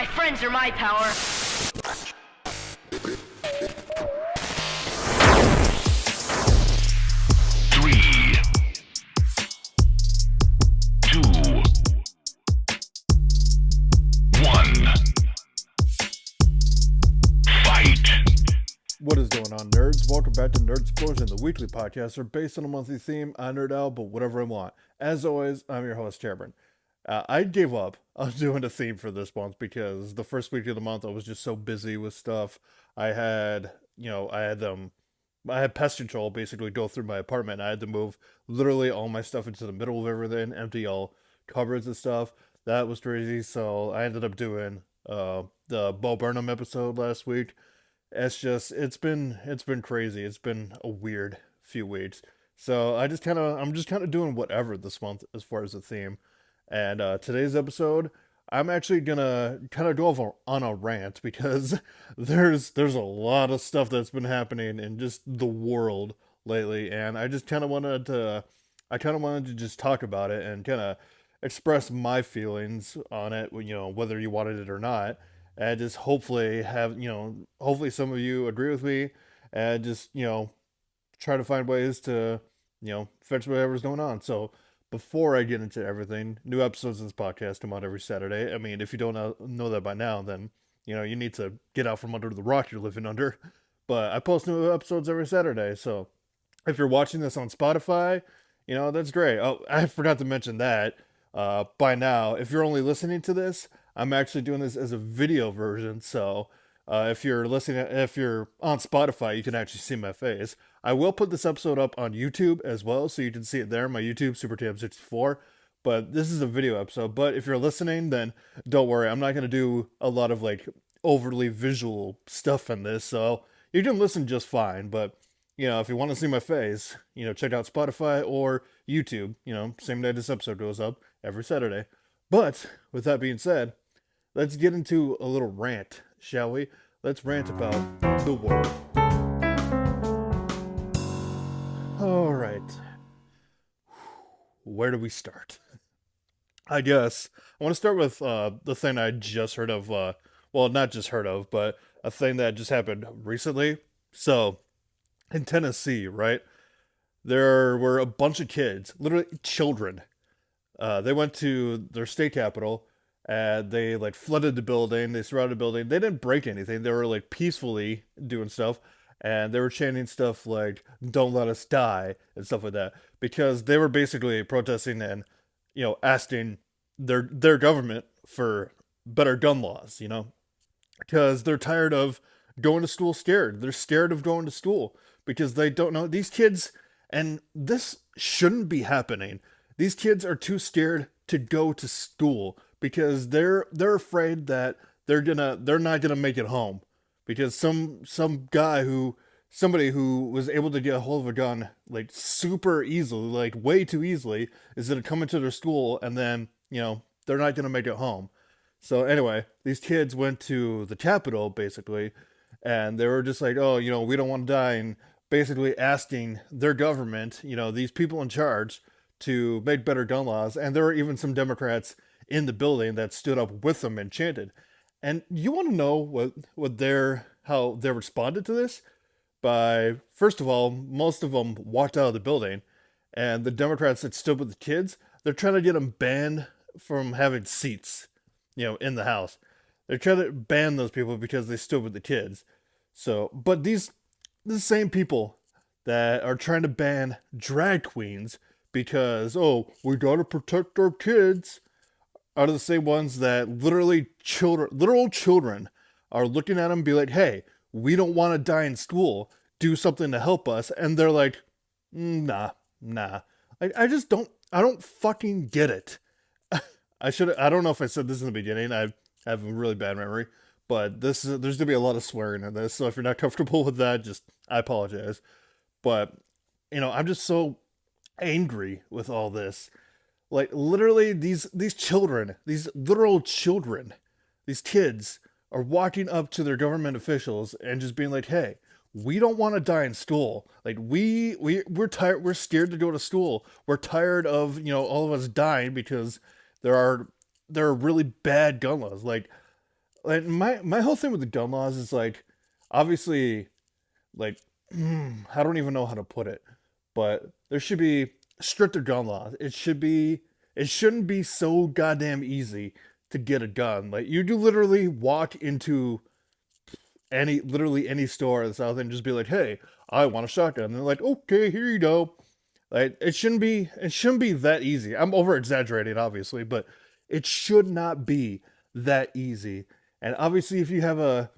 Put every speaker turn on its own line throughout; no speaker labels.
My friends are my power.
3, 2, 1. Fight!
What is going on, nerds? Welcome back to NerdSplosion, the weekly podcast are based on a monthly theme. I nerd out, but whatever I want. As always, I'm your host, Cameron. I gave up on doing a theme for this month because the first week of the month I was just so busy with stuff. I had pest control basically go through my apartment. I had to move literally all my stuff into the middle of everything, empty all cupboards and stuff. That was crazy. So I ended up doing the Bo Burnham episode last week. It's been crazy. It's been a weird few weeks. So I'm just kind of doing whatever this month as far as the theme. And today's episode, I'm actually gonna kind of go off on a rant because there's a lot of stuff that's been happening in just the world lately, and I kind of wanted to just talk about it and kind of express my feelings on it, whether you wanted it or not, and just hopefully some of you agree with me, and just try to find ways to fix whatever's going on. So before I get into everything, new episodes of this podcast come out every Saturday. I mean, if you don't know that by now, then you need to get out from under the rock you're living under. But I post new episodes every Saturday, so if you're watching this on Spotify, that's great. Oh, I forgot to mention that by now, if you're only listening to this, I'm actually doing this as a video version, so if you're on Spotify, you can actually see my face. I will put this episode up on YouTube as well, so you can see it there, my YouTube, SuperTam64, but this is a video episode. But if you're listening, then don't worry, I'm not going to do a lot of, overly visual stuff in this, so you can listen just fine, but, if you want to see my face, check out Spotify or YouTube, same day this episode goes up, every Saturday. But, with that being said, let's get into a little rant, shall we? Let's rant about the world. All right. Where do we start? I guess I want to start with the thing I just heard of. Well, not just heard of, but a thing that just happened recently. So, in Tennessee, right, there were a bunch of kids, literally children. They went to their state capital, and they flooded the building. They surrounded the building. They didn't break anything. They were peacefully doing stuff. And they were chanting stuff like, "Don't let us die," and stuff like that. Because they were basically protesting and, asking their government for better gun laws, Because they're tired of going to school scared. They're scared of going to school because they don't know. These kids, and this shouldn't be happening. These kids are too scared to go to school because they're afraid that they're not gonna make it home. Because somebody who was able to get a hold of a gun, super easily, way too easily, is going to come into their school and then, they're not going to make it home. So anyway, these kids went to the Capitol, basically, and they were just like, oh, we don't want to die, and basically asking their government, these people in charge, to make better gun laws. And there were even some Democrats in the building that stood up with them and chanted. And you want to know how they responded to this? By, first of all, most of them walked out of the building, and the Democrats that stood with the kids, they're trying to get them banned from having seats, in the House. They're trying to ban those people because they stood with the kids. So, but the same people that are trying to ban drag queens because, oh, we gotta protect our kids, are the same ones that literal children are looking at them and be like, hey, we don't want to die in school, do something to help us. And they're like, nah. I don't fucking get it. I don't know if I said this in the beginning. I have a really bad memory, but there's going to be a lot of swearing in this. So if you're not comfortable with that, I apologize. But, I'm just so angry with all this. Literally, these children, these literal children, these kids are walking up to their government officials and just being like, hey, we don't want to die in school. We're tired. We're scared to go to school. We're tired of, all of us dying because there are really bad gun laws. Like my whole thing with the gun laws is like, obviously, like, I don't even know how to put it, but there should be stricter gun laws. It shouldn't be so goddamn easy to get a gun. Like, you do literally walk into literally any store in the South and just be like, "Hey, I want a shotgun." And they're like, "Okay, here you go." Like, it shouldn't be that easy. I'm over exaggerating, obviously, but it should not be that easy. And obviously, if you have a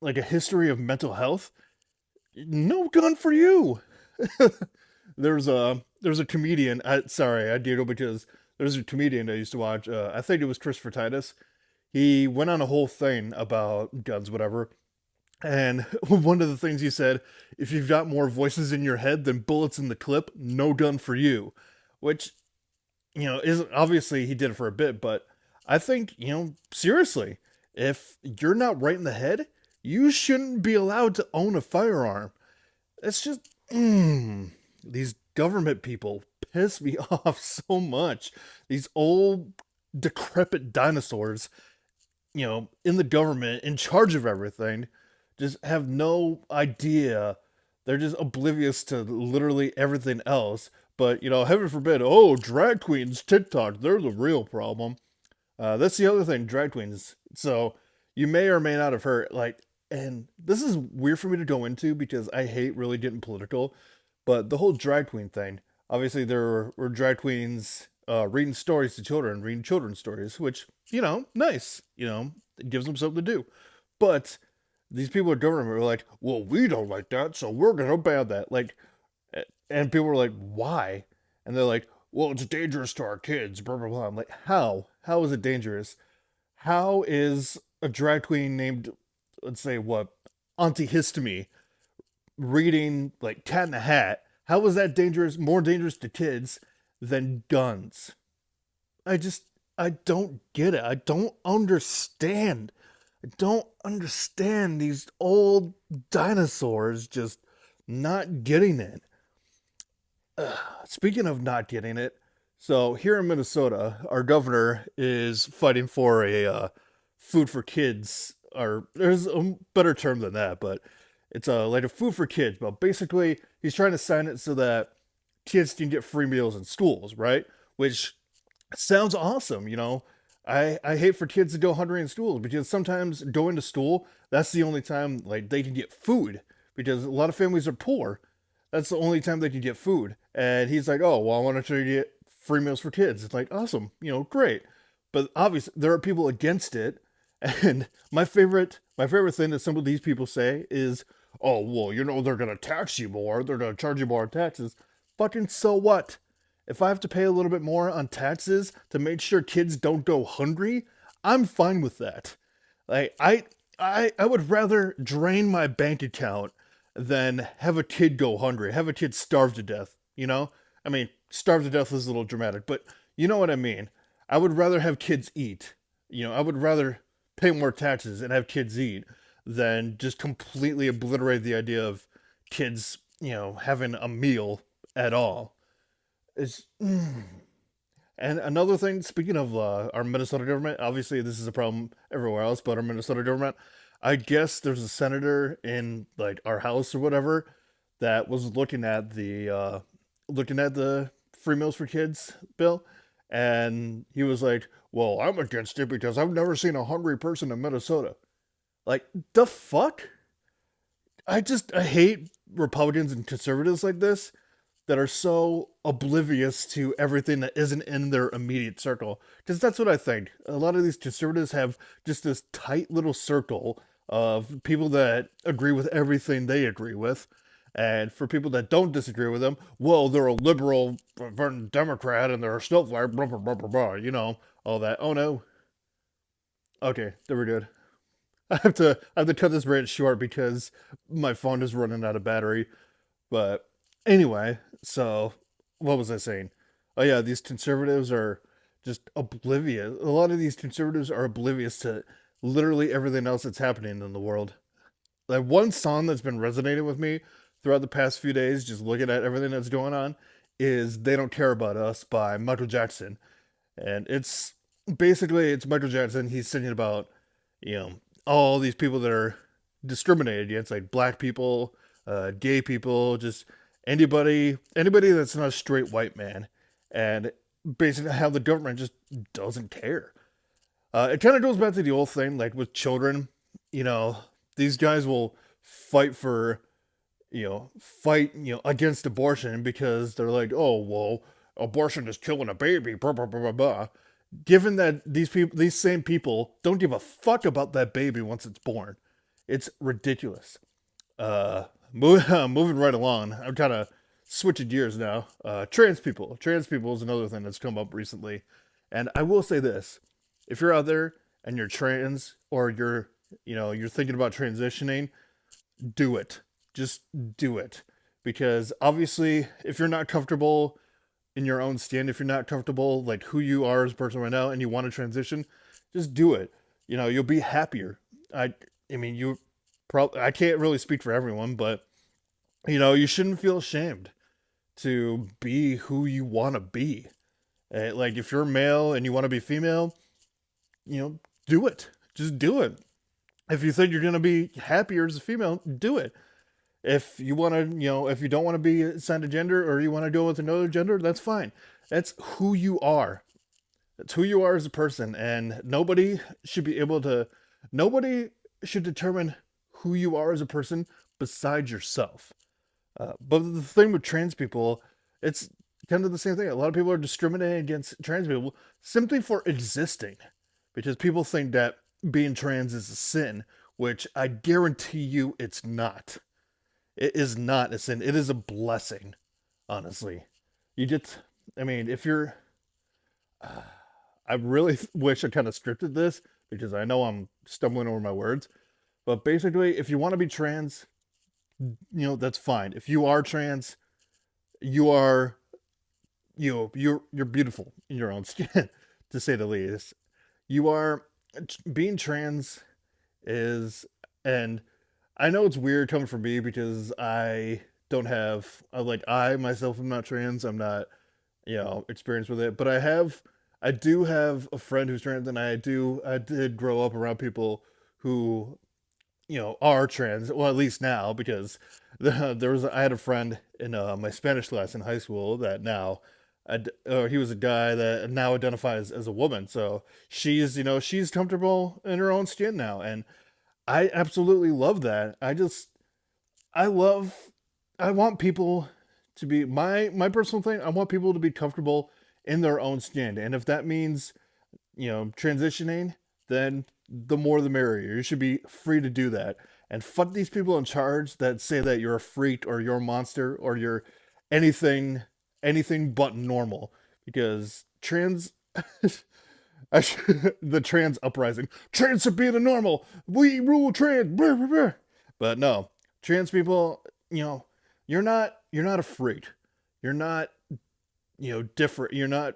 history of mental health, no gun for you. There's a comedian. Sorry, I giggle because there's a comedian I used to watch. I think it was Christopher Titus. He went on a whole thing about guns, whatever. And one of the things he said, if you've got more voices in your head than bullets in the clip, no gun for you. Which, is obviously he did it for a bit, but I think, seriously, if you're not right in the head, you shouldn't be allowed to own a firearm. It's just, these government people piss me off so much. These old, decrepit dinosaurs, in the government, in charge of everything, just have no idea. They're just oblivious to literally everything else. But, heaven forbid, oh, drag queens, TikTok, they're the real problem. That's the other thing, drag queens. So, you may or may not have heard, like, and this is weird for me to go into because I hate really getting political, but the whole drag queen thing. Obviously, there were drag queens reading stories to children, reading children's stories, which, nice. It gives them something to do. But these people at government were like, well, we don't like that, so we're going to ban that. Like, and people were like, why? And they're like, well, it's dangerous to our kids, blah, blah, blah. I'm like, how? How is it dangerous? How is a drag queen named, let's say, what, Auntie Histamine reading like Cat in a Hat? How is that dangerous, more dangerous to kids than guns? I just, I don't get it. I don't understand. I don't understand these old dinosaurs just not getting it. Speaking of not getting it, so here in Minnesota, our governor is fighting for a food for kids, or there's a better term than that, but it's like a food for kids. But basically, he's trying to sign it so that kids can get free meals in schools, right? Which sounds awesome, I hate for kids to go hungry in schools because sometimes going to school, that's the only time like they can get food because a lot of families are poor. That's the only time they can get food. And he's like, "Oh, well, I want to try to get free meals for kids." It's like, awesome, great. But obviously there are people against it. And my favorite thing that some of these people say is, "Oh, well, they're going to tax you more. They're going to charge you more on taxes." Fucking so what? If I have to pay a little bit more on taxes to make sure kids don't go hungry, I'm fine with that. Like, I would rather drain my bank account than have a kid go hungry, have a kid starve to death, I mean, starve to death is a little dramatic, but you know what I mean. I would rather have kids eat. I would rather pay more taxes and have kids eat than just completely obliterate the idea of kids, having a meal at all. It's And another thing, speaking of our Minnesota government, obviously this is a problem everywhere else, but our Minnesota government, I guess there's a senator in like our house or whatever that was looking at the free meals for kids bill, and he was like, "Well, I'm against it because I've never seen a hungry person in Minnesota." Like, the fuck? I hate Republicans and conservatives like this that are so oblivious to everything that isn't in their immediate circle. Because that's what I think. A lot of these conservatives have just this tight little circle of people that agree with everything they agree with. And for people that don't disagree with them, well, they're a liberal Democrat and they're a snowflake, blah, blah, blah, blah, blah, all that. Oh no. Okay, they were good. I have to cut this rant short because my phone is running out of battery. But anyway, so what was I saying? Oh yeah, these conservatives are just oblivious. A lot of these conservatives are oblivious to literally everything else that's happening in the world. Like, one song that's been resonating with me throughout the past few days, just looking at everything that's going on, is "They Don't Care About Us" by Michael Jackson. And it's Michael Jackson. He's singing about, you know, all these people that are discriminated against, like black people, gay people, just anybody that's not a straight white man, and basically how the government just doesn't care. It kind of goes back to the old thing, like with children. You know, these guys will fight for fight against abortion because they're like, oh well, abortion is killing a baby, blah blah blah blah blah. Given that these same people don't give a fuck about that baby once it's born, it's ridiculous. Moving right along, I'm kind of switching gears now. Trans people is another thing that's come up recently, and I will say this: if you're out there and you're trans or you're thinking about transitioning, do it. Just do it, because obviously, if you're not comfortable in your own skin, if you're not comfortable like who you are as a person right now, and you want to transition, just do it. You'll be happier. I I mean, I can't really speak for everyone, but you shouldn't feel ashamed to be who you want to be. Like if you're male and you want to be female, do it. Just do it. If you think you're gonna be happier as a female, do it. If you want to, if you don't want to be assigned a gender or you want to go with another gender, that's fine. That's who you are. That's who you are as a person, and nobody should determine who you are as a person besides yourself. But the thing with trans people, it's kind of the same thing. A lot of people are discriminating against trans people simply for existing, because people think that being trans is a sin, which I guarantee you it's not. It is not a sin. It is a blessing, honestly. You just, I mean, if you're, I really wish I kind of scripted this because I know I'm stumbling over my words. But basically, if you want to be trans, that's fine. If you are trans, you are, you're beautiful in your own skin, to say the least. You are being trans is, and I know it's weird coming from me because I don't have, like, I myself am not trans. I'm not, experienced with it, but I do have a friend who's trans, and I did grow up around people who, are trans. Well, at least now, because I had a friend in my Spanish class in high school that now, he was a guy that now identifies as a woman. So she's comfortable in her own skin now, and I absolutely love that. I love I want people to be my personal thing. I want people to be comfortable in their own skin, and if that means transitioning, then the more the merrier. You should be free to do that. And fuck these people in charge that say that you're a freak or you're a monster or you're anything anything but normal, because the trans uprising. Trans should be the normal. We rule trans. Brr, brr, brr. But no, trans people, you're not a freak. You're not, different. You're not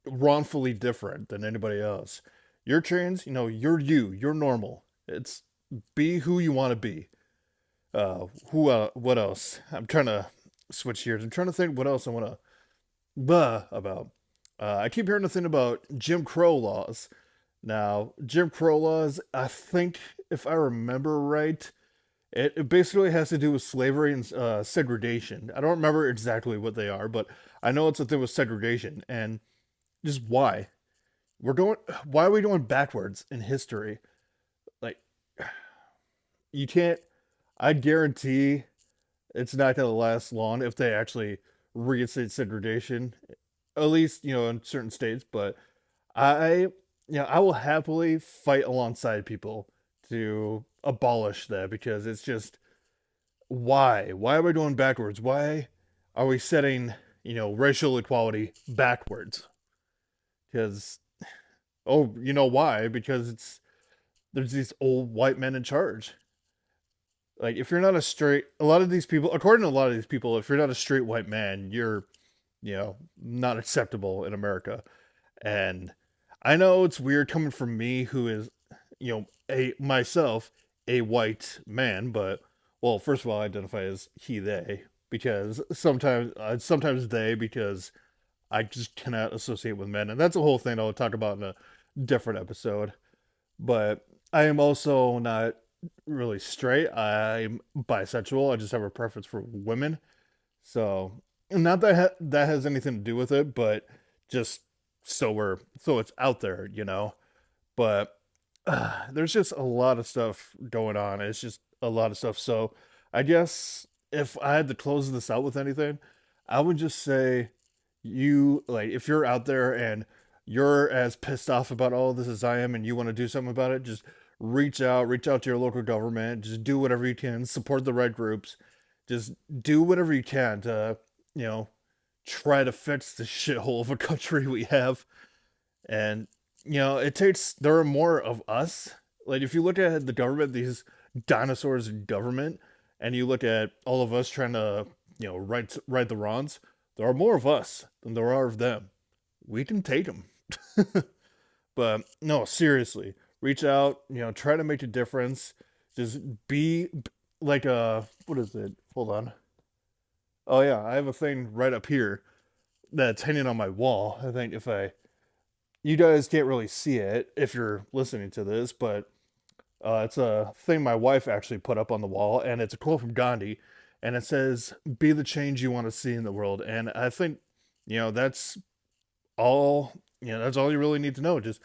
wrongfully different than anybody else. You're trans, you're you. You're normal. It's be who you want to be. What else? I'm trying to switch gears. I'm trying to think what else I want to about. I keep hearing the thing about Jim Crow laws. Now, Jim Crow laws, I think, if I remember right, it basically has to do with slavery and segregation. I don't remember exactly what they are, but I know it's a thing with segregation. And just why? Why are we going backwards in history? Like, you can't, I guarantee it's not going to last long if they actually reinstate segregation, at least, in certain states. But I, I will happily fight alongside people to abolish that, because it's just, why? Why are we going backwards? Why are we setting, racial equality backwards? Because, oh, why? Because there's these old white men in charge. Like, if you're not a lot of these people, according to a lot of these people, if you're not a straight white man, you're, not acceptable in America. And I know it's weird coming from me, who is, a white man, but, well, first of all, I identify as he, they, because sometimes they, because I just cannot associate with men. And that's a whole thing I'll talk about in a different episode. But I am also not really straight. I'm bisexual. I just have a preference for women. So, not that that has anything to do with it, but just so it's out there, you know. But there's just a lot of stuff going on. It's just a lot of stuff. So, I guess if I had to close this out with anything, I would just say you like if you're out there and you're as pissed off about all of this as I am and you want to do something about it, just reach out to your local government, just do whatever you can, support the right groups, just do whatever you can to, you know, try to fix the shithole of a country we have. And, it takes, there are more of us. Like, if you look at the government, these dinosaurs in government, and you look at all of us trying to, right the wrongs, there are more of us than there are of them. We can take them. But no, seriously, reach out, try to make a difference. Just be like what is it? Hold on. Oh yeah, I have a thing right up here that's hanging on my wall. I think if I you guys can't really see it if you're listening to this, but it's a thing my wife actually put up on the wall, and it's a quote from Gandhi, and it says, "Be the change you want to see in the world." And I think, that's all. That's all you really need to know. Just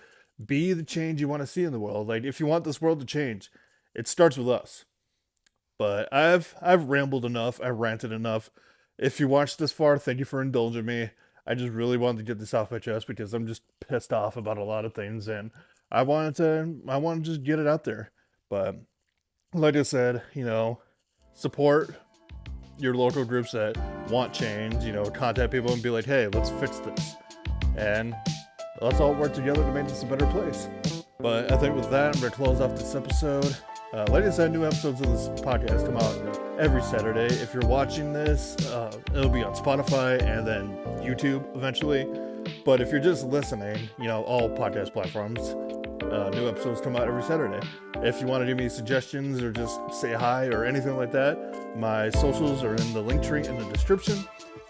be the change you want to see in the world. Like if you want this world to change, it starts with us. But I've rambled enough. I've ranted enough. If you watched this far, thank you for indulging me. I just really wanted to get this off my chest because I'm just pissed off about a lot of things, and I want to just get it out there. But like I said, support your local groups that want change. Contact people and be like, hey, let's fix this, and let's all work together to make this a better place. But I think with that, I'm going to close off this episode. Like I said, new episodes of this podcast come out every Saturday. If you're watching this, it'll be on Spotify and then YouTube eventually. But if you're just listening, all podcast platforms, new episodes come out every Saturday. If you want to give me suggestions or just say hi or anything like that, my socials are in the link tree in the description.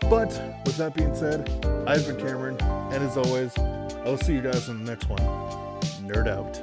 But with that being said, I've been Cameron, and as always, I'll see you guys in the next one. Nerd out.